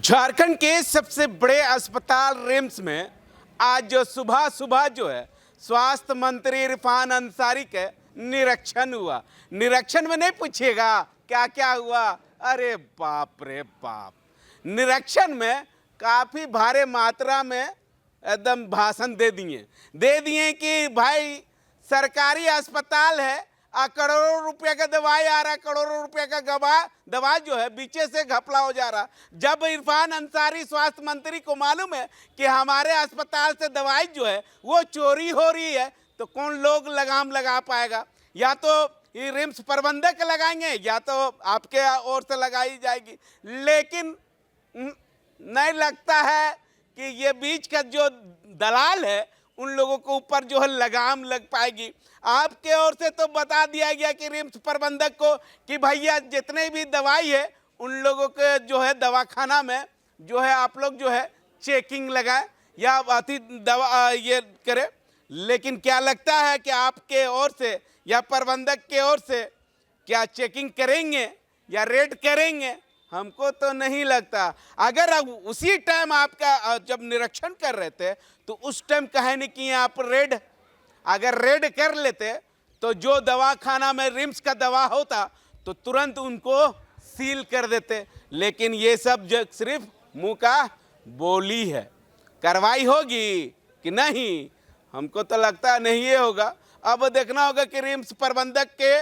झारखंड के सबसे बड़े अस्पताल रिम्स में आज जो सुबह सुबह जो है स्वास्थ्य मंत्री इरफान अंसारी के निरीक्षण हुआ। निरीक्षण में नहीं पूछिएगा क्या क्या हुआ, अरे बाप रे बाप। निरीक्षण में काफ़ी भारी मात्रा में एकदम भाषण दे दिए कि भाई सरकारी अस्पताल है, करोड़ों रुपए का दवाई आ रहा है, करोड़ों रुपए का दवा जो है बीचे से घपला हो जा रहा। जब इरफान अंसारी स्वास्थ्य मंत्री को मालूम है कि हमारे अस्पताल से दवाई जो है वो चोरी हो रही है, तो कौन लोग लगाम लगा पाएगा? या तो ये रिम्स प्रबंधक लगाएंगे या तो आपके ओर से लगाई जाएगी, लेकिन नहीं लगता है कि ये बीच का जो दलाल है उन लोगों को ऊपर जो है लगाम लग पाएगी। आपके ओर से तो बता दिया गया कि रिम्स प्रबंधक को कि भैया जितने भी दवाई है उन लोगों के जो है दवाखाना में जो है आप लोग जो है चेकिंग लगाएं या अति दवा ये करें। लेकिन क्या लगता है कि आपके ओर से या प्रबंधक के ओर से क्या चेकिंग करेंगे या रेड करेंगे? हमको तो नहीं लगता। अगर उसी टाइम आपका जब निरीक्षण कर रहे थे तो उस टाइम कहे नहीं कि आप रेड, अगर रेड कर लेते तो जो दवाखाना में रिम्स का दवा होता तो तुरंत उनको सील कर देते। लेकिन ये सब जो सिर्फ मुंह का बोली है, कार्रवाई होगी कि नहीं हमको तो लगता है नहीं ये होगा। अब देखना होगा कि रिम्स प्रबंधक के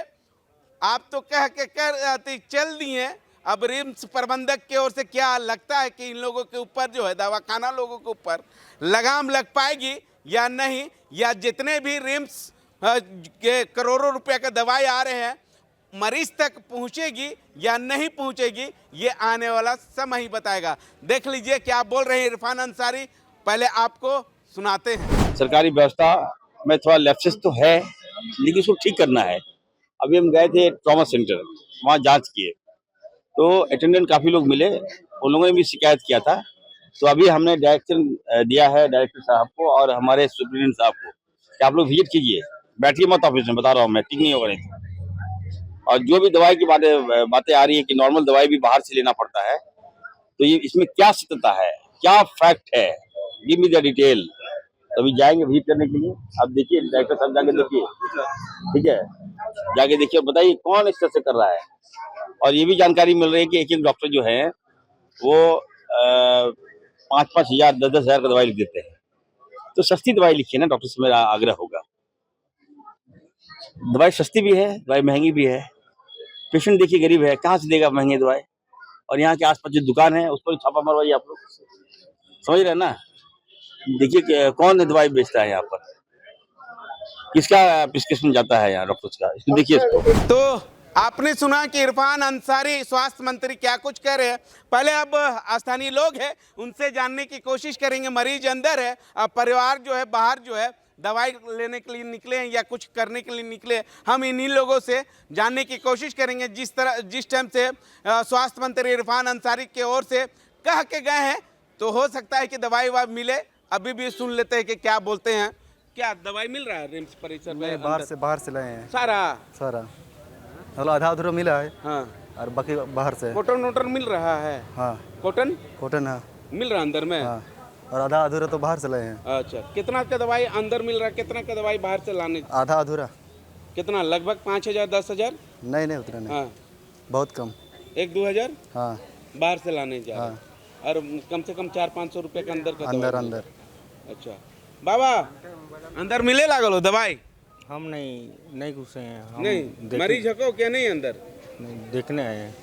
आप तो कह के कर चल दिए, अब रिम्स प्रबंधक की ओर से क्या लगता है कि इन लोगों के ऊपर जो है दवाखाना लोगों के ऊपर लगाम लग पाएगी या नहीं, या जितने भी रिम्स के करोड़ों रुपए का दवाई आ रहे हैं मरीज तक पहुंचेगी या नहीं पहुंचेगी, ये आने वाला समय ही बताएगा। देख लीजिए क्या बोल रहे हैं इरफान अंसारी, पहले आपको सुनाते हैं। सरकारी व्यवस्था में थोड़ा लैप्सेस तो है, लेकिन उसको ठीक करना है। अभी हम गए थे ट्रॉमा सेंटर, वहाँ जांच किए तो अटेंडेंट काफ़ी लोग मिले, उन लोगों ने भी शिकायत किया था। तो अभी हमने डायरेक्शन दिया है डायरेक्टर साहब को और हमारे सुप्रीडेंट साहब को कि आप लोग विजिट कीजिए, बैठिए मत ऑफिस में, बता रहा हूँ मैं, ठीक नहीं होगा नहीं। और जो भी दवाई की बातें आ रही है कि नॉर्मल दवाई भी बाहर से लेना पड़ता है, तो ये इसमें क्या सत्यता है, क्या फैक्ट है, गिव मी द डिटेल। अभी जाएंगे विजिट करने के लिए। आप देखिए डायरेक्टर साहब, जाके देखिए, ठीक है, जाके देखिए और बताइए कौन इस तरह से कर रहा है। और ये भी जानकारी मिल रही है कि एक एक डॉक्टर जो है वो 5-5 हजार 10-10 हजार का दवाई लिख देते हैं। तो सस्ती दवाई लिखिए ना, डॉक्टर से मेरा आग्रह होगा। दवाई सस्ती भी है, दवाई महंगी भी है। पेशेंट देखिए गरीब है, कहाँ से देगा महंगी दवाई? और यहाँ के आसपास जो दुकान है उस पर छापा मरवाइए आप लोग, समझ रहे हैं ना। देखिए कौन दवाई बेचता है यहाँ पर, किसका प्रिस्क्रिप्शन जाता है यहाँ डॉक्टर्स का, इसको देखिए इसको। तो आपने सुना कि इरफान अंसारी स्वास्थ्य मंत्री क्या कुछ कह रहे हैं। पहले अब स्थानीय लोग हैं उनसे जानने की कोशिश करेंगे। मरीज अंदर है, अब परिवार जो है बाहर जो है दवाई लेने के लिए निकले हैं या कुछ करने के लिए निकले हैं। हम इन्हीं लोगों से जानने की कोशिश करेंगे। जिस टाइम से स्वास्थ्य मंत्री इरफान अंसारी की ओर से कह के गए हैं तो हो सकता है कि दवाई ववाई मिले। अभी भी सुन लेते हैं कि क्या बोलते हैं। क्या दवाई मिल रहा है रिम्स परिसर में? बाहर से लाए हैं सारा मतलब आधा अधूरा मिला है। हाँ, और बाकी बाहर से। कॉटन वोटन मिल रहा है? हाँ, कॉटन है मिल रहा है अंदर में। हाँ। और आधा अधूरा तो बाहर से लाए हैं। अच्छा, कितना का दवाई अंदर मिल रहा है, कितना का दवाई बाहर से लाने? आधा अधूरा। कितना, लगभग 5,000 10,000? नहीं उतना नहीं। हाँ, बहुत कम। 1-2 हजार हाँ, बाहर से लाने जा रहे हैं। हाँ। और कम से कम 400-500 रुपये का अंदर का अंदर। अच्छा बाबा, अंदर मिले लागल हो दवाई? हम नहीं घुसे हैं। हम नहीं, मरीज हको क्या नहीं अंदर? नहीं, देखने आए हैं।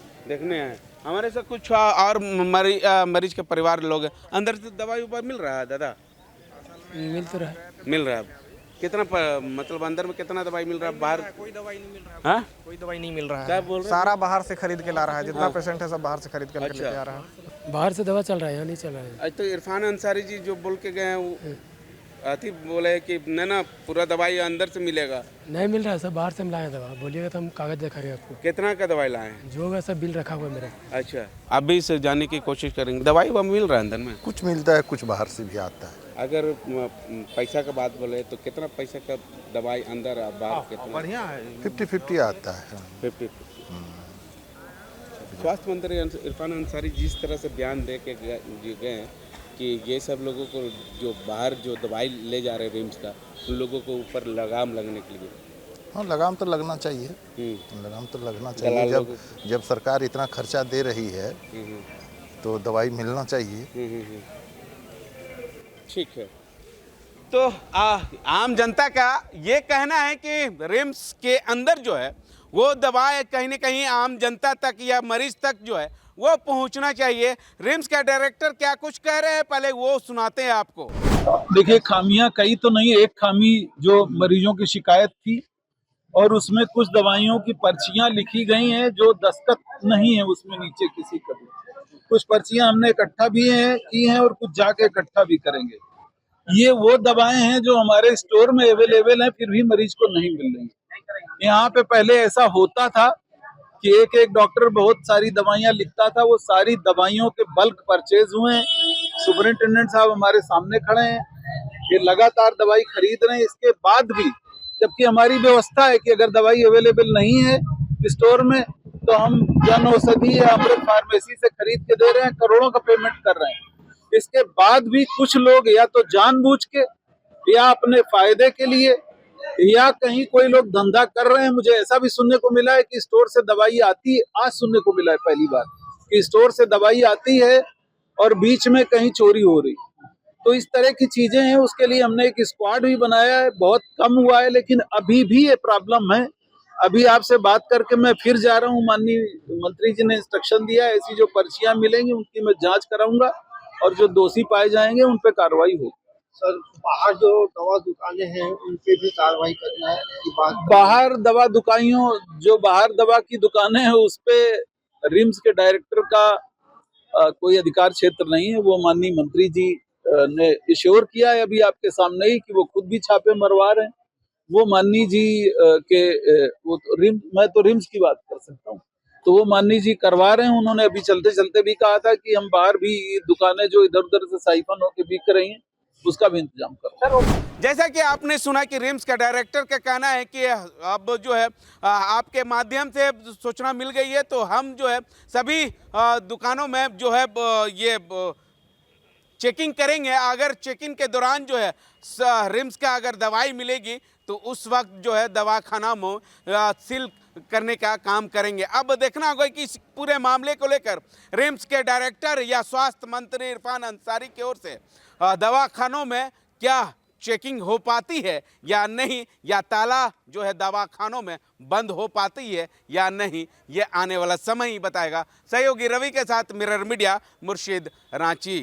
हमारे साथ कुछ और मरीज के परिवार लोग हैं। अंदर से दवाई ऊपर मिल रहा है दादा? मिल रहा है। कितना मतलब अंदर में कितना दवाई मिल रहा है? बाहर कोई दवाई नहीं मिल रहा है। हाँ, कोई दवाई नहीं मिल रहा है। क्या बोल रहे हैं? सारा बाहर से खरीद के ला रहा है, जितना पेशेंट है सब बाहर से खरीद कर लेके आ रहा है। बाहर से दवा चल रहा है, यहाँ नहीं चल रहा है। आज तो इरफान अंसारी जी जो बोल के गए हैं वो अति बोले कि ना पूरा दवाई अंदर से मिलेगा। नहीं मिल रहा है, सब बाहर से हम लाए हैं दवा। बोलिएगा तो हम कागज दिखाएंगे आपको। कितना का दवाई लाए हैं? जो होगा सब बिल रखा हुआ है मेरा। अच्छा, अभी से जाने की कोशिश करेंगे। दवाई वह मिल रहा है अंदर में? कुछ मिलता है, कुछ बाहर से भी आता है। अगर पैसा का बात बोले तो कितना पैसा का दवाई अंदर और बाहर कितना? बढ़िया है। 50-50 आता है। 50-50। स्वास्थ्य मंत्री इरफान अंसारी जिस तरह से बयान दे के गए हैं कि ये सब लोगों को जो बाहर जो दवाई ले जा रहे हैं रिम्स का, उन लोगों को ऊपर लगाम लगने के लिए। हाँ, लगाम तो लगना चाहिए। लगाम तो लगना चाहिए। जब सरकार इतना खर्चा दे रही है तो दवाई मिलना चाहिए। ठीक है। तो आम जनता का ये कहना है कि रिम्स के अंदर जो है वो दवाएं कहीं ना कहीं आम जनता तक या मरीज तक जो है वो पहुंचना चाहिए। रिम्स का डायरेक्टर क्या कुछ कह रहे हैं, पहले वो सुनाते हैं आपको। देखिए, खामियां कई तो नहीं, एक खामी जो मरीजों की शिकायत थी और उसमें कुछ दवाइयों की पर्चियां लिखी गई हैं जो दस्तखत नहीं है उसमें नीचे किसी का भी। कुछ पर्चियां हमने इकट्ठा भी की हैं और कुछ जाके इकट्ठा भी करेंगे। ये वो दवाएं हैं जो हमारे स्टोर में अवेलेबल हैं, फिर भी मरीज को नहीं मिल रही। यहाँ पे पहले ऐसा होता था कि एक एक डॉक्टर बहुत सारी दवाइयां लिखता था, वो सारी दवाइयों के बल्क परचेज हुए हैं। सुपरिंटेंडेंट साहब हमारे सामने खड़े हैं, ये लगातार दवाई खरीद रहे हैं। इसके बाद भी जबकि हमारी व्यवस्था है कि अगर दवाई अवेलेबल नहीं है स्टोर में तो हम जन औषधि या अमृत फार्मेसी से खरीद के दे रहे हैं, करोड़ों का पेमेंट कर रहे हैं। इसके बाद भी कुछ लोग या तो जानबूझ के या अपने फायदे के लिए या कहीं कोई लोग धंधा कर रहे हैं। मुझे ऐसा भी सुनने को मिला है कि स्टोर से दवाई आती है, आज सुनने को मिला है पहली बार कि स्टोर से दवाई आती है और बीच में कहीं चोरी हो रही। तो इस तरह की चीजें हैं, उसके लिए हमने एक स्क्वाड भी बनाया है। बहुत कम हुआ है लेकिन अभी भी ये प्रॉब्लम है। अभी आपसे बात करके मैं फिर जा रहा हूँ, माननीय मंत्री जी ने इंस्ट्रक्शन दिया है, ऐसी जो पर्चियां मिलेंगी उनकी मैं जांच कराऊंगा और जो दोषी पाए जाएंगे उन पे कार्रवाई होगी। सर, बाहर जो दवा दुकानें हैं उन पे भी कार्रवाई करना है की बात। बाहर दवा दुकानियों जो बाहर दवा की दुकानें हैं उस पे रिम्स के डायरेक्टर का कोई अधिकार क्षेत्र नहीं है। वो माननीय मंत्री जी ने इश्योर किया है अभी आपके सामने ही कि वो खुद भी छापे मरवा रहे हैं। वो माननीय जी के वो मैं तो रिम्स की बात कर सकता हूँ, तो वो माननीय जी करवा रहे हैं। उन्होंने अभी चलते चलते भी कहा था कि हम बाहर भी दुकानें जो इधर उधर से साइफन होकर बिक रही हैं उसका भी इंतजाम करें। जैसा कि आपने सुना कि रिम्स का डायरेक्टर का कहना है कि अब जो है आपके माध्यम से सूचना मिल गई है तो हम जो है सभी दुकानों में जो है ये चेकिंग करेंगे। अगर चेकिंग के दौरान जो है रिम्स का अगर दवाई मिलेगी तो उस वक्त जो है दवाखाना में सील करने का काम करेंगे। अब देखना होगा कि इस पूरे मामले को लेकर रिम्स के डायरेक्टर या स्वास्थ्य मंत्री इरफान अंसारी की ओर से दवाखानों में क्या चेकिंग हो पाती है या नहीं, या ताला जो है दवाखानों में बंद हो पाती है या नहीं, ये आने वाला समय ही बताएगा। सहयोगी रवि के साथ मिरर मीडिया, मुर्शिद, रांची।